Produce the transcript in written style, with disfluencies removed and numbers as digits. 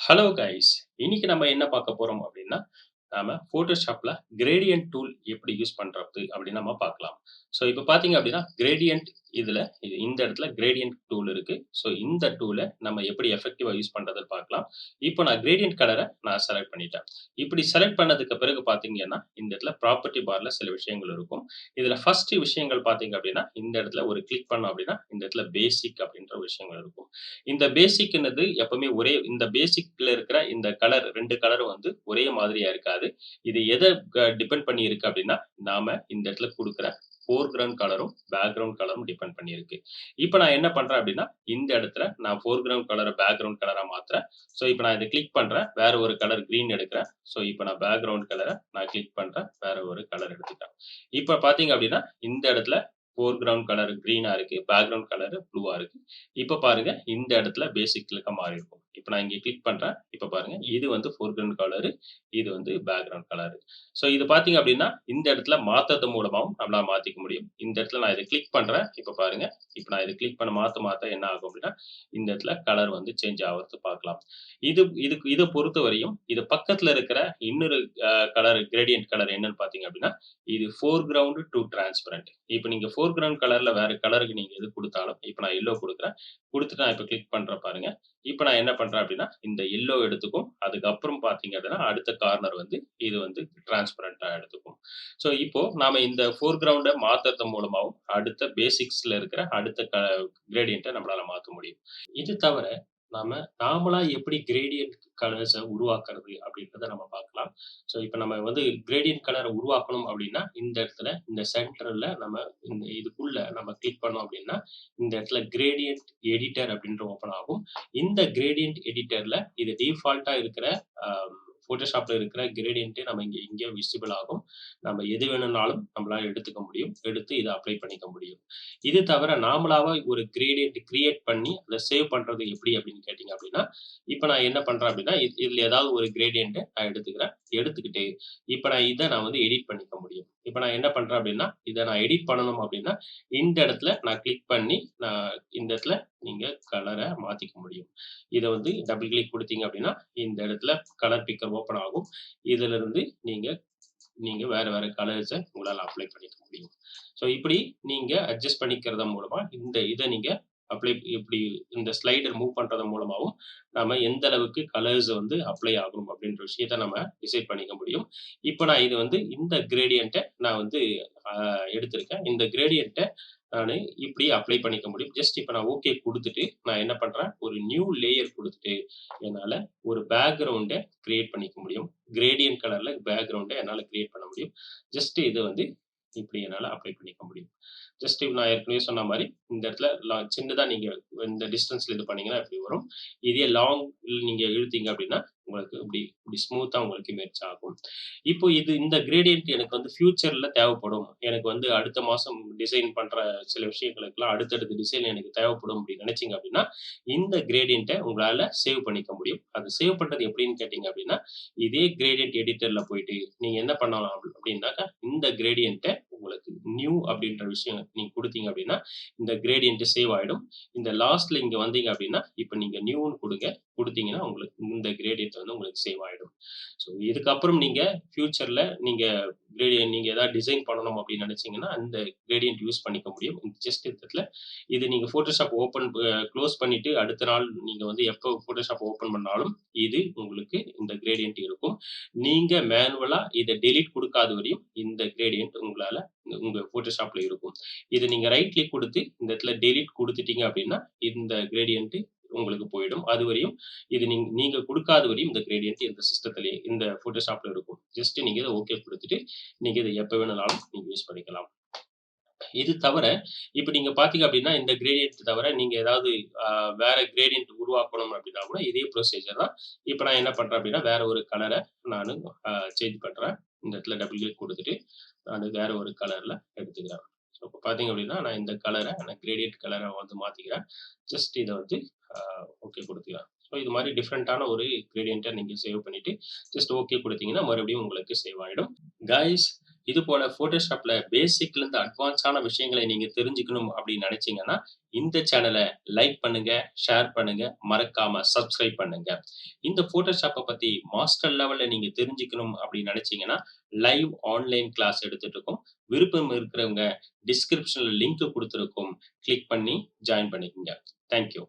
Hello guys! இன்னைக்கு நம்ம என்ன பார்க்க போறோம் அப்படின்னா, நாம Photoshopல கிரேடியன்ட் டூல் எப்படி யூஸ் பண்றது அப்படின்னு நம்ம பார்க்கலாம். ஸோ இப்ப பார்த்தீங்க அப்படின்னா, கிரேடியன்ட் இதுல இந்த இடத்துல கிரேடியன்ட் டூல் இருக்கு. ஸோ இந்த டூல நம்ம எப்படி எஃபெக்டிவா யூஸ் பண்றதுன்னு பார்க்கலாம். இப்போ நான் கிரேடியன்ட் கலர நான் செலக்ட் பண்ணிட்டேன். இப்படி செலக்ட் பண்ணதுக்கு பிறகு பார்த்தீங்கன்னா, இந்த இடத்துல ப்ராப்பர்ட்டி பார்ல சில விஷயங்கள் இருக்கும். இதுல ஃபர்ஸ்ட் விஷயங்கள் பார்த்தீங்க அப்படின்னா, இந்த இடத்துல ஒரு கிளிக் பண்ணோம் அப்படின்னா, இந்த இடத்துல பேசிக் அப்படின்ற ஒரு விஷயங்கள் இருக்கும். இந்த பேசிக்ன்றது எப்பவுமே ஒரே இந்த பேசிக்ல இருக்கிற இந்த கலர் 2 கலரும் வந்து ஒரே மாதிரியா இருக்காது. இது எத டிபெண்ட் பண்ணி இருக்கு அப்டின்னா, நாம இந்த இடத்துல குடுக்குற ஃபோர்கிரவுண்ட் கலரும், பேக்கிரவுண்ட் கலரும் டிபெண்ட் பண்ணியிருக்கு. இப்ப நான் என்ன பண்றேன் அப்டின்னா, இந்த இடத்துல நான் ஃபோர்கிரவுண்ட் கலர பேக்கிரவுண்ட் கலரா மாத்துறேன். ஸோ இப்ப நான் இத கிளிக் பண்றேன். வேற ஒரு கலர் கிரீன் எடுக்கிறேன். ஸோ இப்ப நான் பேக்கிரவுண்ட் கலர நான் கிளிக் பண்றேன். வேற ஒரு கலர் எடுத்துக்கிறேன். இப்ப பார்த்தீங்க அப்டின்னா, இந்த இடத்துல ஃபோர்கிரவுண்ட் கலர் கிரீனா இருக்கு. பேக்கிரவுண்ட் கலர் ப்ளூவா இருக்கு. இப்ப பாருங்க, இந்த இடத்துல பேசிக் லுக்கா மாறியிருக்கும். இப்ப நான் இங்க கிளிக் பண்றேன். இப்ப பாருங்க, இது வந்து ஃபோர்கிரவுண்ட் கலரு, இது வந்து பேக்கிரவுண்ட் கலரு. ஸோ இது பார்த்தீங்க அப்டின்னா, இந்த இடத்துல மாத்துறது மூலமாவும் நம்மளால மாத்திக்க முடியும். இந்த இடத்துல நான் இத கிளிக் பண்றேன். இப்ப பாருங்க, இப்ப நான் இத கிளிக் பண்ண மாத்த என்ன ஆகும் அப்டின்னா, இந்த இடத்துல கலர் வந்து சேஞ்ச் ஆவறது பார்க்கலாம். இத பொறுத்தவரையும், இது பக்கத்துல இருக்கிற இன்னொரு கலர் கிரேடியன்ட் கலர் என்னன்னு பார்த்தீங்க அப்டின்னா, இது ஃபோர்கிரவுண்ட் டூ டிரான்ஸ்பரன்ட். இப்ப நீங்க ஃபோர்கிரவுண்ட் கலர்ல வேற கலருக்கு நீங்க எது குடுத்தாலும், இப்ப நான் எல்லோ குடுக்குறேன். குடுத்துட்டு நான் இப்ப கிளிக் பண்றேன் பாருங்க. இப்ப நான் என்ன பண்றேன் அப்டின்னா, இந்த எல்லோ எடுத்துக்கும். அதுக்கப்புறம் பார்த்தீங்க அப்டின்னா, அடுத்த கார்னர் வந்து இது வந்து டிரான்ஸ்பரன்ட்டா எடுத்துக்கும். ஸோ இப்போ நாம இந்த ஃபோர்கிரவுண்ட மாத்துறது மூலமாவும், அடுத்த பேசிக்ஸ்ல இருக்கிற அடுத்த கிரேடியன்ட்ட நம்மளால மாத்த முடியும். இது தவிர நாமளா எப்படி கிரேடியன்ட் கலர்ஸ உருவாக்குறது அப்படின்றத நம்ம பார்க்கலாம். ஸோ இப்ப நம்ம வந்து கிரேடியன்ட் கலர உருவாக்கணும் அப்படின்னா, இந்த இடத்துல இந்த சென்டர்ல நம்ம இந்த இதுக்குள்ள நம்ம கிளிக் பண்ணோம் அப்படின்னா, இந்த இடத்துல கிரேடியன்ட் எடிட்டர் அப்படின்ற ஓப்பன் ஆகும். இந்த கிரேடியன்ட் எடிட்டர்ல இது டிஃபால்ட்டா இருக்கிற அ Photoshopல இருக்கிற கிரேடியன்ட்டே நம்ம இங்க விசிபிள் ஆகும். நம்ம எது வேணும்னாலும் நம்மளால எடுத்துக்க முடியும். எடுத்து இத அப்ளை பண்ணிக்க முடியும். இது தவிர நாமளாவா ஒரு கிரேடியன்ட் கிரியேட் பண்ணி அத சேவ் பண்றது எப்படி அப்படின்னு கேட்டீங்க அப்படின்னா, இப்ப நான் என்ன பண்றேன் அப்படின்னா, இதுல ஏதாவது ஒரு கிரேடியன்ட்ட நான் எடுத்துக்கிறேன். எடுத்துக்கிட்டு, இப்ப நான் வந்து எடிட் பண்ணிக்க முடியும். இப்ப நான் என்ன பண்றேன் அப்படின்னா, இத நான் எடிட் பண்ணணும் அப்படின்னா, இந்த இடத்துல நான் கிளிக் பண்ணி, நான் இந்த இடத்துல நீங்க கலர மாத்திக்க முடியும். இத வந்து டபுள் கிளிக் குடுத்தீங்க அப்படின்னா, இந்த இடத்துல கலர் பிக்கர் ஓப்பன் ஆகும். இதிலிருந்து நீங்க நீங்க வேற வேற கலர்ஸ உங்களால அப்ளை பண்ணிக்க முடியும். ஸோ இப்படி நீங்க அட்ஜஸ்ட் பண்ணிக்கிறதன் மூலமா, இந்த இத நீங்க இப்படி இந்த ஸ்லைடர் மூவ் பண்றது மூலமாவும், நாம எந்த அளவுக்கு கலர்ஸ் வந்து அப்ளை ஆகணும் அப்படின்ற விஷயத்த நம்ம டிசைட் பண்ணிக்க முடியும். இப்ப நான் இது வந்து இந்த கிரேடியன்ட்ட நான் வந்து அ எடுத்திருக்கேன். இந்த கிரேடியன்ட்ட நானு இப்படி அப்ளை பண்ணிக்க முடியும். ஜஸ்ட் இப்ப நான் ஓகே குடுத்துட்டு, நான் என்ன பண்றேன், ஒரு நியூ லேயர் குடுத்துட்டு, என்னால ஒரு பேக்கிரவுண்ட கிரியேட் பண்ணிக்க முடியும். கிரேடியன்ட் கலர்ல பேக்கிரவுண்ட என்னால கிரியேட் பண்ண முடியும். ஜஸ்ட் இது வந்து இப்படி என்னால அப்ளை பண்ணிக்க முடியும். ஜஸ்ட் இப்ப நான் ஏற்கனவே சொன்ன மாரி, இந்த இடத்துல சின்னதா நீங்க இந்த டிஸ்டன்ஸ்ல இது பண்ணீங்கன்னா இப்படி வரும். இதே லாங் நீங்க இழுத்தீங்க அப்படின்னா, உங்களுக்கு இப்படி இப்படி ஸ்மூத்தா உங்களுக்கு மெர்ஜ் ஆகும். இப்போ இந்த கிரேடியன்ட் எனக்கு வந்து ஃபியூச்சர்ல தேவைப்படும். எனக்கு வந்து அடுத்த மாசம் டிசைன் பண்ற சில விஷயங்களுக்கெல்லாம் அடுத்தடுத்த டிசைன் எனக்கு தேவைப்படும் அப்படின்னு நினைச்சீங்க அப்படின்னா, இந்த கிரேடியன்ட்ட உங்களால சேவ் பண்ணிக்க முடியும். அது சேவ் பண்றது எப்படின்னு கேட்டீங்க அப்படின்னா, இதே கிரேடியன்ட் எடிட்டர்ல போயிட்டு நீங்க என்ன பண்ணலாம் அப்படின்னாக்கா, இந்த கிரேடியன்ட்ட உங்களுக்கு நியூ அப்படின்ற விஷயம் நீங்க குடுத்தீங்க அப்படின்னா, இந்த கிரேடியன்ட் சேவ் ஆயிடும். இந்த லாஸ்ட்ல இங்க வந்தீங்க அப்படின்னா, இப்ப நீங்க நியூன்னு குடுங்க. குடுத்தீங்கன்னா, உங்களுக்கு இந்த கிரேடியன்ட் வந்து உங்களுக்கு சேவ் ஆயிடும். ஸோ இதுக்கப்புறம் நீங்க ஃபியூச்சர்ல நீங்க ஏதாவது டிசைன் பண்ணணும் அப்படின்னு நினைச்சீங்கன்னா, அந்த கிரேடியன்ட் யூஸ் பண்ணிக்க முடியும். ஜஸ்ட் இந்த இடத்துல இது நீங்க Photoshop குளோஸ் பண்ணிட்டு அடுத்த நாள் நீங்க வந்து எப்போ Photoshop ஓப்பன் பண்ணாலும், இது உங்களுக்கு இந்த கிரேடியன்ட் இருக்கும். நீங்க மேனுவலா இத டெலீட் குடுக்காத வரையும் இந்த கிரேடியன்ட் உங்களால உங்க Photoshopல இருக்கும். இத நீங்க ரைட் கிளிக் குடுத்து இந்த இடத்துல டெலீட் குடுத்துட்டீங்க அப்படின்னா, இந்த கிரேடியன்ட் உங்களுக்கு போயிடும். அதுவரையும் இது நீங்க நீங்க குடுக்காத வரையும் இந்த கிரேடியன்ட் இந்த சிஸ்டத்திலேயே இந்த Photoshopல இருக்கும். ஜஸ்ட் நீங்க இத ஓகே குடுத்துட்டு, நீங்க இத எப்ப வேணும்னாலும் நீங்க யூஸ் பண்ணிக்கலாம். இது தவிர, இப்ப நீங்க பார்த்தீங்க அப்டின்னா, இந்த கிரேடியன்ட் தவிர நீங்க ஏதாவது அ வேற கிரேடியன்ட் உருவாக்கணும் அப்டின்னா கூட இதே ப்ரொசீஜர் தான். இப்ப நான் என்ன பண்றேன் அப்டின்னா, வேற ஒரு கலர நானு சேஞ்ச் பண்றேன். இந்த இடத்துல டபுள் கிளிக் குடுத்துட்டு, நானு வேற ஒரு கலர்ல எடுத்துக்கிறேன். ஸோ இப்ப பார்த்தீங்க அப்டின்னா, நான் இந்த கலர நான் கிரேடியன்ட் கலர வந்து மாத்திக்கிறேன். ஜஸ்ட் இத வந்து அ ஓகே குடுத்துக்கிறேன். ஸோ இது மாரி டிஃபரண்டான ஒரு கிரேடியன்ட்ட நீங்க சேவ் பண்ணிட்டு, ஜஸ்ட் ஓகே குடுத்தீங்கன்னா, மறுபடியும் உங்களுக்கு சேவ் ஆயிடும். கைஸ் இது போல Photoshopல பேசிக்லேருந்து அட்வான்ஸான விஷயங்களை நீங்க தெரிஞ்சுக்கணும் அப்படின்னு நினைச்சீங்கன்னா, இந்த சேனல லைக் பண்ணுங்க, ஷேர் பண்ணுங்க, மறக்காம சப்ஸ்கிரைப் பண்ணுங்க. இந்த Photoshopஅ பத்தி மாஸ்டர் லெவல்ல நீங்க தெரிஞ்சுக்கணும் அப்படின்னு நினைச்சீங்கன்னா, லைவ் ஆன்லைன் கிளாஸ் எடுத்துட்டு இருக்கோம். விருப்பம் இருக்கிறவங்க டிஸ்கிரிப்ஷன்ல லிங்க் குடுத்திருக்கோம். கிளிக் பண்ணி ஜாயின் பண்ணிக்கங்க. Thank you.